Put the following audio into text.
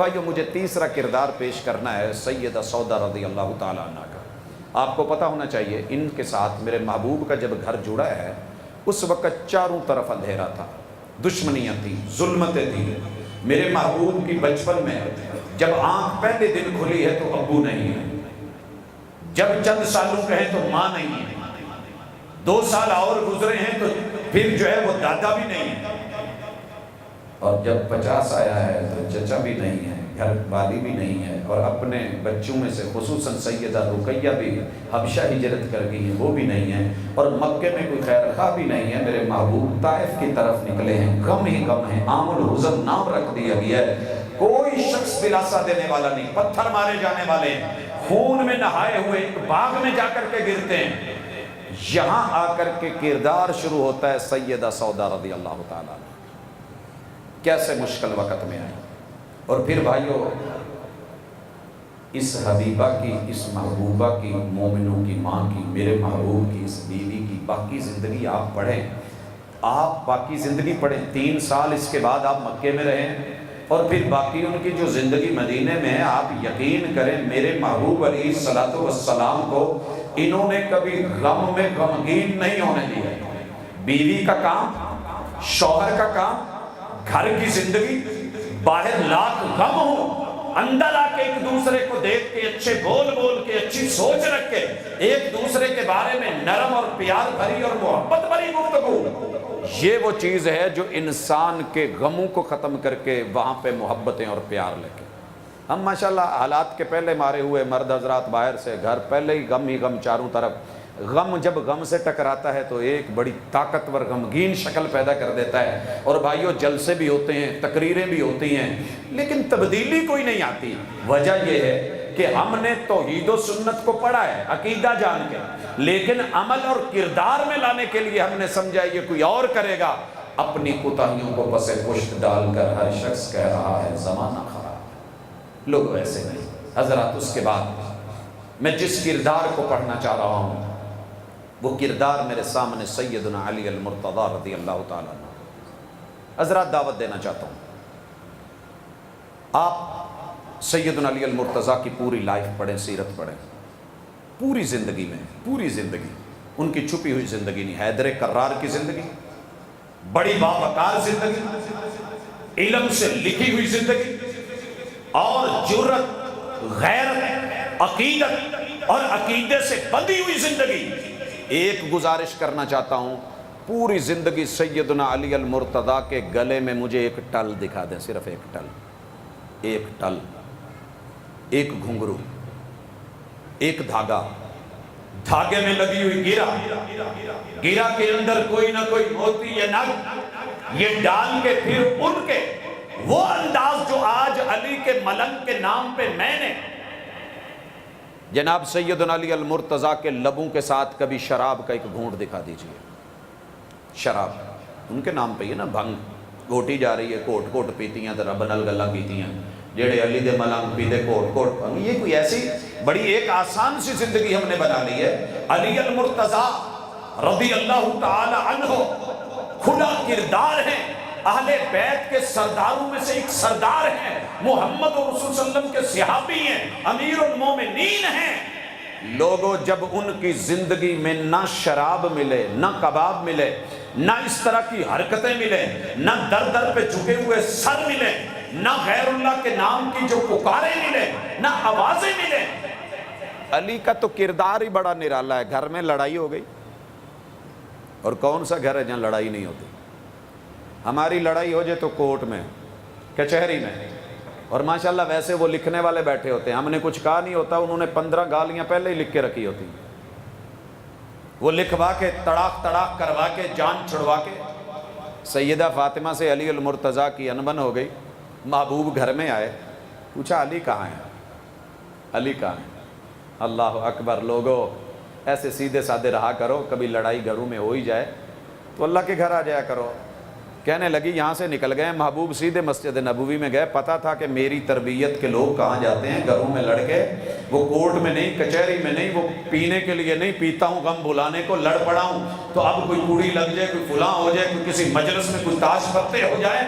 بھائیو مجھے تیسرا کردار پیش کرنا ہے سیدہ سودا رضی اللہ تعالیٰ عنہ کا۔ آپ کو پتہ ہونا چاہیے ان کے ساتھ میرے محبوب کا جب گھر جڑا ہے اس وقت چاروں طرف اندھیرا تھا، دشمنیاں تھیں، ظلمتیں تھیں۔ میرے محبوب کی بچپن میں جب آنکھ پہلے دن کھلی ہے تو ابو نہیں ہے، جب چند سالوں کے ہیں تو ماں نہیں ہے، 2 سال اور گزرے ہیں تو پھر جو ہے وہ دادا بھی نہیں ہے، اور جب 50 آیا ہے تو چچا بھی نہیں ہے، گھر والی بھی نہیں ہے، اور اپنے بچوں میں سے خصوصاً سیدہ رقیہ بھی حبشہ ہجرت کر گئی ہیں، وہ بھی نہیں ہے، اور مکے میں کوئی خیر خواہ بھی نہیں ہے۔ میرے محبوب طائف کی طرف نکلے ہیں، غم ہی غم ہے، عام الحزن نام رکھ دیا گیا ہے۔ کوئی شخص دلاسا دینے والا نہیں، پتھر مارے جانے والے ہیں، خون میں نہائے ہوئے ایک باغ میں جا کر کے گرتے ہیں۔ یہاں آ کر کے کردار شروع ہوتا ہے سیدہ سودا رضی اللہ تعالیٰ عنہ، کیسے مشکل وقت میں آئی۔ اور پھر بھائیو اس حبیبہ کی، اس محبوبہ کی، مومنوں کی ماں کی، میرے محبوب کی اس بیوی کی باقی زندگی آپ پڑھیں، آپ باقی زندگی پڑھیں۔ 3 سال اس کے بعد آپ مکے میں رہیں اور پھر باقی ان کی جو زندگی مدینے میں ہے، آپ یقین کریں میرے محبوب علیہ الصلوۃ والسلام کو انہوں نے کبھی غم میں غمگین نہیں ہونے دیا۔ بیوی کا کام، شوہر کا کام، گھر کی زندگی، باہر لاکھ غم ہو، اندر آ کے ایک دوسرے کو دیکھ کے اچھے بول بول کے اچھی سوچ رکھ کے ایک دوسرے کے بارے میں نرم اور پیار بھری اور محبت بھری گفتگو، یہ وہ چیز ہے جو انسان کے غموں کو ختم کر کے وہاں پہ محبتیں اور پیار لے کے۔ ہم ماشاءاللہ حالات کے پہلے مارے ہوئے مرد حضرات، باہر سے گھر پہلے ہی غم چاروں طرف۔ غم جب غم سے ٹکراتا ہے تو ایک بڑی طاقتور غمگین شکل پیدا کر دیتا ہے، اور بھائیو جلسے بھی ہوتے ہیں، تقریریں بھی ہوتی ہیں، لیکن تبدیلی کوئی نہیں آتی۔ وجہ یہ ہے کہ ہم نے توحید و سنت کو پڑھا ہے عقیدہ جان کے، لیکن عمل اور کردار میں لانے کے لیے ہم نے سمجھا یہ کوئی اور کرے گا۔ اپنی کوتاہیوں کو پس پشت ڈال کر ہر شخص کہہ رہا ہے زمانہ خراب، لوگ ایسے نہیں۔ حضرات اس کے بعد میں جس کردار کو پڑھنا چاہ رہا ہوں وہ کردار میرے سامنے سیدنا علی المرتضی رضی اللہ تعالیٰ عنہ۔ حضرات دعوت دینا چاہتا ہوں، آپ سیدنا علی المرتضی کی پوری لائف پڑھیں، سیرت پڑھیں، پوری زندگی میں، پوری زندگی ان کی چھپی ہوئی زندگی نہیں، حیدر کرار کی زندگی، بڑی باوقار زندگی، علم سے لکھی ہوئی زندگی، اور جرت، غیرت، عقیدت اور عقیدے سے بندھی ہوئی زندگی۔ ایک گزارش کرنا چاہتا ہوں، پوری زندگی سیدنا علی المرتضی کے گلے میں مجھے ایک ٹل دکھا دیں، صرف ایک ٹل، ایک ٹل، ایک گھنگرو، ایک دھاگا، دھاگے میں لگی ہوئی گیرا، گیرا کے اندر کوئی نہ کوئی موتی یا نگ، یہ ڈال کے پھر ان کے وہ انداز جو آج علی کے ملنگ کے نام پہ میں نے جناب سیدنا علی المرتضی کے لبوں کے ساتھ کبھی شراب کا ایک گھونٹ دکھا دیجئے، شراب ان کے نام پہ یہ نا بھنگ گھوٹی جا رہی ہے، کوٹ کوٹ پیتی ہیں، ذرا بنل گلا پیتی ہیں، جیڑے علی دے ملنگ پیتے کوٹ کوٹ بھنگ۔ یہ کوئی ایسی بڑی ایک آسان سی زندگی ہم نے بنا لی ہے۔ علی المرتضی رضی اللہ تعالی عنہ کھلا کردار ہیں، اہل بیت کے سرداروں میں سے ایک سردار ہیں، محمد رسول صلی اللہ علیہ وسلم کے صحابی ہیں، امیر المومنین ہیں۔ لوگوں جب ان کی زندگی میں نہ شراب ملے، نہ کباب ملے، نہ اس طرح کی حرکتیں ملے، نہ در در پہ جھکے ہوئے سر ملے، نہ غیر اللہ کے نام کی جو پکاریں ملے، نہ آوازیں ملے۔ علی کا تو کردار ہی بڑا نرالا ہے۔ گھر میں لڑائی ہو گئی، اور کون سا گھر ہے جہاں لڑائی نہیں ہوتی؟ ہماری لڑائی ہو جائے تو کورٹ میں، کچہری میں، اور ماشاءاللہ ویسے وہ لکھنے والے بیٹھے ہوتے ہیں، ہم نے کچھ کہا نہیں ہوتا، انہوں نے 15 گالیاں پہلے ہی لکھ کے رکھی ہوتی ہیں، وہ لکھوا کے تڑاک تڑاک کروا کے جان چھڑوا کے۔ سیدہ فاطمہ سے علی المرتضی کی انبن ہو گئی، محبوب گھر میں آئے، پوچھا علی کہاں ہے، علی کہاں ہے؟ اللہ اکبر، لوگو ایسے سیدھے سادھے رہا کرو، کبھی لڑائی گھروں میں ہو ہی جائے تو اللہ کے گھر آ جایا کرو۔ کہنے لگی یہاں سے نکل گئے محبوب، سیدھے مسجد نبوی میں گئے، پتہ تھا کہ میری تربیت کے لوگ کہاں جاتے ہیں، گھروں میں لڑکے، وہ کورٹ میں نہیں، کچہری میں نہیں، وہ پینے کے لیے نہیں، پیتا ہوں غم بھلانے کو، لڑ پڑا ہوں تو اب کوئی کوڑی لگ جائے، کوئی فلاں ہو جائے، کوئی کسی مجلس میں کوئی تاش پتے ہو جائے۔